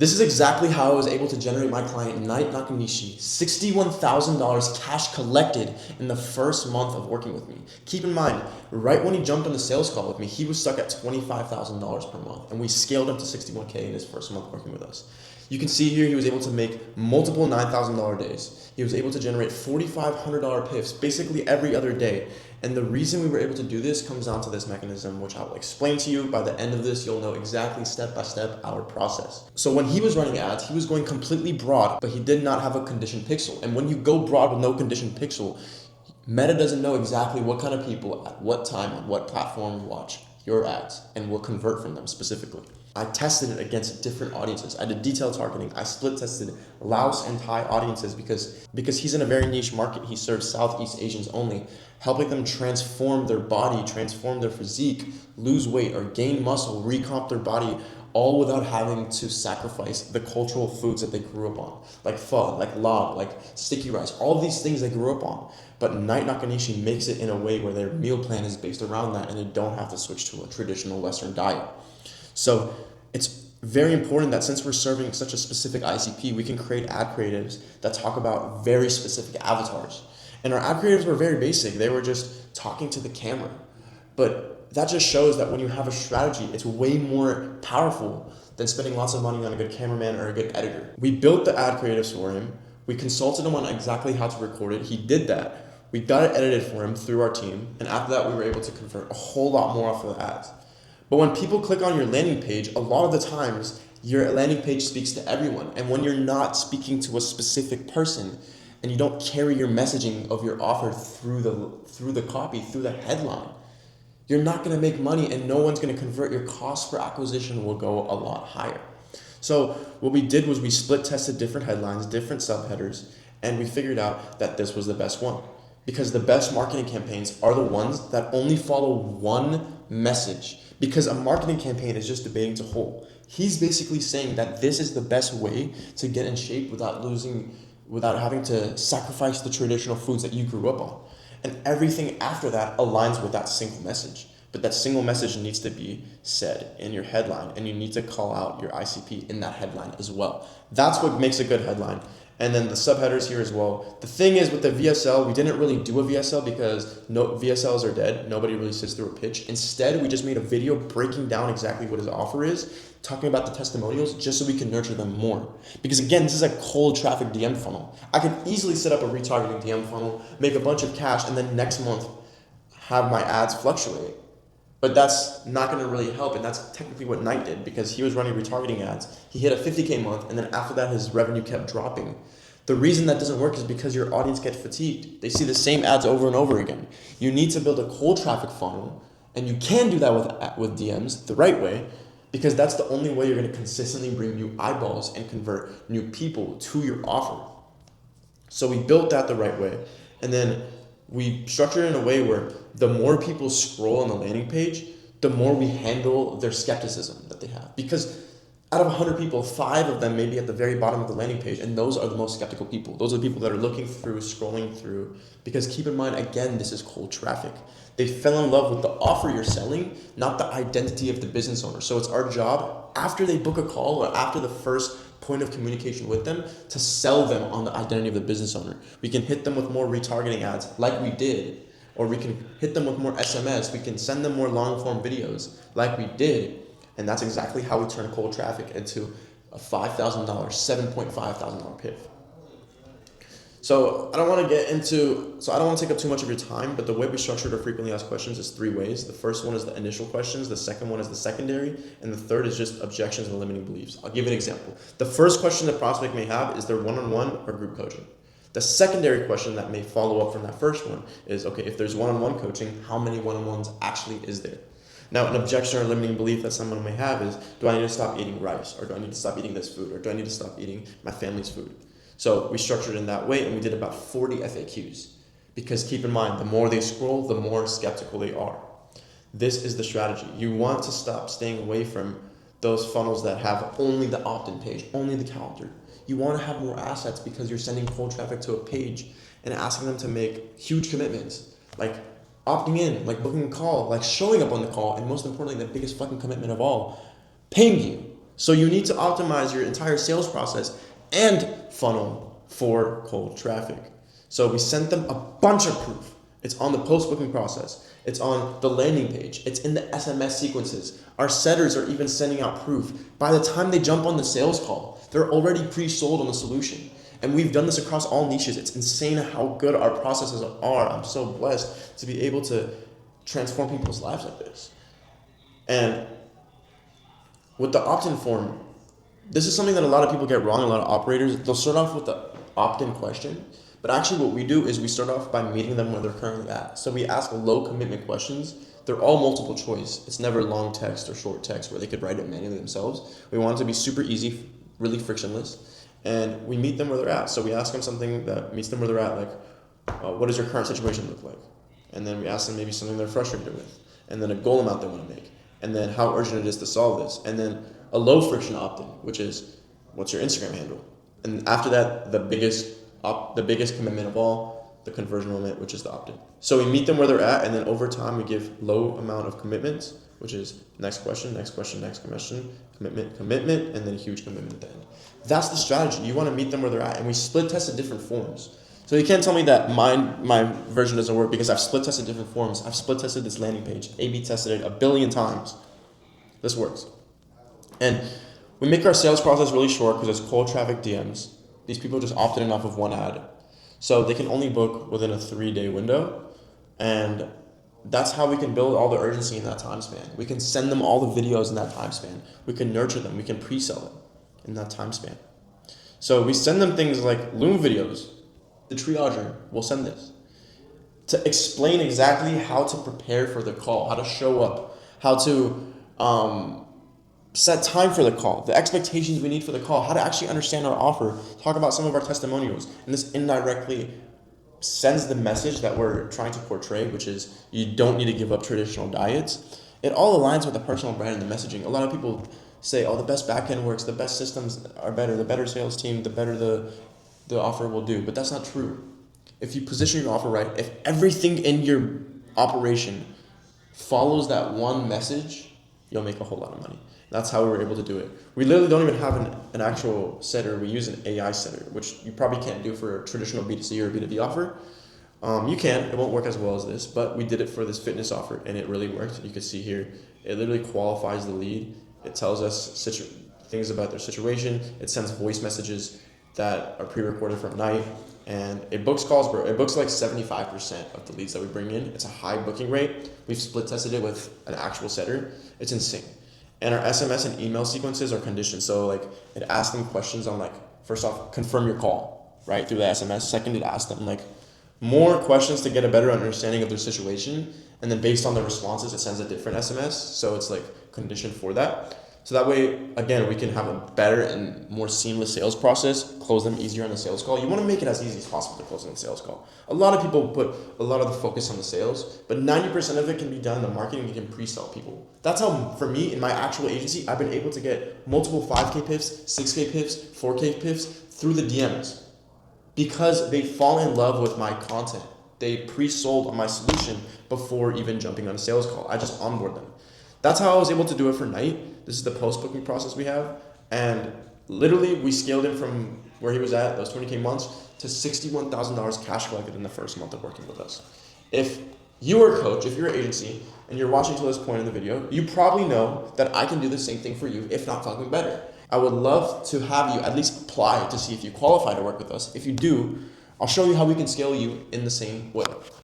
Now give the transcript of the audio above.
This is exactly how I was able to generate my client, Knight Nakanishi, $61,000 cash collected in the first month of working with me. Keep in mind, right when he jumped on the sales call with me, he was stuck at $25,000 per month, and we scaled him to 61K in his first month working with us. You can see here he was able to make multiple $9,000 days. He was able to generate $4,500 PIFs basically every other day. And the reason we were able to do this comes down to this mechanism, which I will explain to you. By the end of this, you'll know exactly step by step our process. So when he was running ads, he was going completely broad, but he did not have a conditioned pixel. And when you go broad with no conditioned pixel, Meta doesn't know exactly what kind of people at what time on what platform watch your ads and will convert from them specifically. I tested it against different audiences. I did detailed targeting. I split tested Laos and Thai audiences because he's in a very niche market. He serves Southeast Asians only, helping them transform their body, transform their physique, lose weight or gain muscle, recomp their body, all without having to sacrifice the cultural foods that they grew up on, like pho, like log, like sticky rice, all these things they grew up on. But Knight Nakanishi makes it in a way where their meal plan is based around that and they don't have to switch to a traditional Western diet. So it's very important that since we're serving such a specific ICP, we can create ad creatives that talk about very specific avatars. And our ad creatives were very basic. They were just talking to the camera. But that just shows that when you have a strategy, it's way more powerful than spending lots of money on a good cameraman or a good editor. We built the ad creatives for him. We consulted him on exactly how to record it. He did that. We got it edited for him through our team. And after that, we were able to convert a whole lot more off of the ads. But when people click on your landing page, a lot of the times, your landing page speaks to everyone. And when you're not speaking to a specific person and you don't carry your messaging of your offer through the copy, through the headline, you're not going to make money and no one's going to convert. Your cost per acquisition will go a lot higher. So what we did was we split tested different headlines, different subheaders, and we figured out that this was the best one. Because the best marketing campaigns are the ones that only follow one message. Because a marketing campaign is just debating to whole. He's basically saying that this is the best way to get in shape without having to sacrifice the traditional foods that you grew up on. And everything after that aligns with that single message. But that single message needs to be said in your headline, and you need to call out your ICP in that headline as well. That's what makes a good headline. And then the subheaders here as well. The thing is with the VSL, we didn't really do a VSL because VSLs are dead. Nobody really sits through a pitch. Instead, we just made a video breaking down exactly what his offer is, talking about the testimonials just so we can nurture them more. Because again, this is a cold traffic DM funnel. I could easily set up a retargeting DM funnel, make a bunch of cash, and then next month have my ads fluctuate. But that's not going to really help, and that's technically what Knight did because he was running retargeting ads. He hit a 50K month, and then after that, his revenue kept dropping. The reason that doesn't work is because your audience gets fatigued. They see the same ads over and over again. You need to build a cold traffic funnel, and you can do that with DMs the right way because that's the only way you're going to consistently bring new eyeballs and convert new people to your offer. So we built that the right way, and then we structure it in a way where the more people scroll on the landing page, the more we handle their skepticism that they have. Because out of 100 people, 5 of them may be at the very bottom of the landing page, and those are the most skeptical people. Those are the people that are looking through, scrolling through. Because keep in mind, again, this is cold traffic. They fell in love with the offer you're selling, not the identity of the business owner. So it's our job, after they book a call or after the first point of communication with them, to sell them on the identity of the business owner. We can hit them with more retargeting ads like we did, or we can hit them with more SMS. We can send them more long form videos like we did. And that's exactly how we turn cold traffic into a $5,000, $7,500 PIF. So I don't want to take up too much of your time, but the way we structured our frequently asked questions is 3 ways. The first one is the initial questions, the second one is the secondary, and the third is just objections and limiting beliefs. I'll give you an example. The first question the prospect may have is their one-on-one or group coaching. The secondary question that may follow up from that first one is, okay, if there's one-on-one coaching, how many one-on-ones actually is there? Now, an objection or limiting belief that someone may have is, do I need to stop eating rice? Or do I need to stop eating this food? Or do I need to stop eating my family's food? So we structured it in that way, and we did about 40 FAQs. Because keep in mind, the more they scroll, the more skeptical they are. This is the strategy. You want to stop staying away from those funnels that have only the opt-in page, only the calendar. You want to have more assets because you're sending cold traffic to a page and asking them to make huge commitments, like opting in, like booking a call, like showing up on the call, and most importantly, the biggest fucking commitment of all, paying you. So you need to optimize your entire sales process and funnel for cold traffic. So we sent them a bunch of proof. It's on the post-booking process. It's on the landing page. It's in the SMS sequences. Our setters are even sending out proof. By the time they jump on the sales call, they're already pre-sold on the solution. And we've done this across all niches. It's insane how good our processes are. I'm so blessed to be able to transform people's lives like this. And with the opt-in form, this is something that a lot of people get wrong. A lot of operators, they'll start off with the opt-in question. But actually what we do is we start off by meeting them where they're currently at. So we ask low commitment questions. They're all multiple choice. It's never long text or short text where they could write it manually themselves. We want it to be super easy, really frictionless. And we meet them where they're at. So we ask them something that meets them where they're at, like, what does your current situation look like? And then we ask them maybe something they're frustrated with. And then a goal amount they want to make. And then how urgent it is to solve this. And then a low friction opt-in, which is, what's your Instagram handle? And after that, the biggest commitment of all, the conversion moment, which is the opt-in. So we meet them where they're at, and then over time we give low amount of commitments, which is next question, commitment, and then a huge commitment at the end. That's the strategy. You want to meet them where they're at, and we split tested different forms. So you can't tell me that my version doesn't work because I've split tested different forms. I've split tested this landing page, A/B tested it 1 billion times. This works. And we make our sales process really short because it's cold traffic DMs. These people just opted in off of one ad. So they can only book within a 3-day window. And that's how we can build all the urgency in that time span. We can send them all the videos in that time span. We can nurture them. We can pre-sell it in that time span. So we send them things like Loom videos. The triager will send this to explain exactly how to prepare for the call, how to show up, how to set time for the call, the expectations we need for the call, how to actually understand our offer, talk about some of our testimonials. And this indirectly sends the message that we're trying to portray, which is you don't need to give up traditional diets. It all aligns with the personal brand and the messaging. A lot of people say, oh, the best backend works, the best systems are better, the better sales team, the better the offer will do. But that's not true. If you position your offer right, if everything in your operation follows that one message, you'll make a whole lot of money. That's how we were able to do it. We literally don't even have an actual setter. We use an AI setter, which you probably can't do for a traditional B2C or a B2B offer. You can. It won't work as well as this, but we did it for this fitness offer, and it really worked. You can see here, it literally qualifies the lead. It tells us things about their situation. It sends voice messages that are pre-recorded from Knight, and it books calls, bro. It books like 75% of the leads that we bring in. It's a high booking rate. We've split tested it with an actual setter. It's insane. And our SMS and email sequences are conditioned. So like it asks them questions on like, first off, confirm your call, right, through the SMS. Second, it asks them like more questions to get a better understanding of their situation. And then based on the responses, it sends a different SMS. So it's like conditioned for that. So that way, again, we can have a better and more seamless sales process, close them easier on the sales call. You want to make it as easy as possible to close on the sales call. A lot of people put a lot of the focus on the sales, but 90% of it can be done in the marketing. You can pre-sell people. That's how, for me, in my actual agency, I've been able to get multiple 5K PIFs, 6K PIFs, 4K PIFs through the DMs because they fall in love with my content. They pre-sold on my solution before even jumping on a sales call. I just onboard them. That's how I was able to do it for Knight. This is the post-booking process we have. And literally, we scaled him from where he was at, those 20K months, to $61,000 cash collected in the first month of working with us. If you are a coach, if you're an agency, and you're watching to this point in the video, you probably know that I can do the same thing for you, if not fucking better. I would love to have you at least apply to see if you qualify to work with us. If you do, I'll show you how we can scale you in the same way.